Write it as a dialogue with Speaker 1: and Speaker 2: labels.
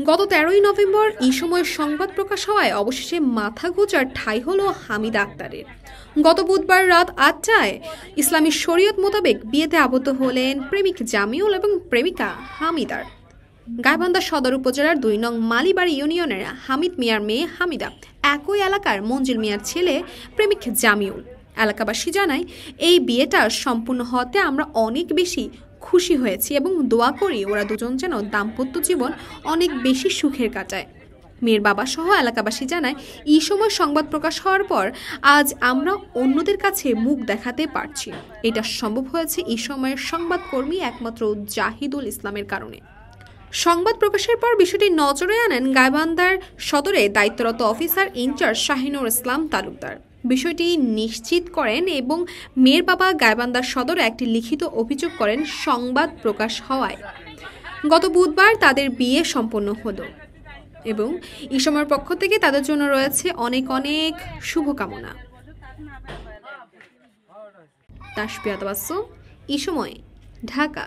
Speaker 1: গত ১৩ই নভেম্বর এই সময় সংবাদ প্রকাশ হওয়ায় অবশেষে মাথা গোঁজার ঠাঁই হলো হামিদা আক্তারের। গত বুধবার রাত ৮টায় ইসলামী শরীয়ত মোতাবেক বিয়েতে আবদ্ধ হলেন প্রেমিক জামিউল এবং প্রেমিকা হামিদার। গাইবান্ধা সদর উপজেলার ২ নং মালিবাড়ি ইউনিয়নের হামিদ মিয়ার মেয়ে হামিদা একই এলাকার মঞ্জিল মিয়ার ছেলে প্রেমিক জামিউল। এলাকাবাসী জানায়, এই বিয়েটা সম্পূর্ণ হতে আমরা অনেক বেশি খুশি হয়েছি এবং দোয়া করি ওরা দুজন যেন দাম্পত্য জীবন অনেক বেশি সুখের কাটায়। মেয়ের বাবা সহ এলাকাবাসী জানায়, এই সময় সংবাদ প্রকাশ হওয়ার পর আজ আমরা অন্যদের কাছে মুখ দেখাতে পারছি। এটা সম্ভব হয়েছে এই সময়ের সংবাদকর্মী একমাত্র জাহিদুল ইসলামের কারণে। সংবাদ প্রকাশের পর বিষয়টি নজরে আনেন গাইবান্ধার সদরে দায়িত্বরত অফিসার ইনচার্জ শাহিনুর ইসলাম তালুকদার। বিষয়টি নিশ্চিত করেন এবং মেয়ের বাবা গাইবান্ধা সদরে একটি লিখিত অভিযোগ করেন সংবাদ প্রকাশ হওয়ায়। গত বুধবার তাদের বিয়ে সম্পন্ন হলো এবং ইসময়ের পক্ষ থেকে তাদের জন্য রয়েছে অনেক অনেক শুভকামনা। তাসবিয়া তাবাসসুম, ইসময়, ঢাকা।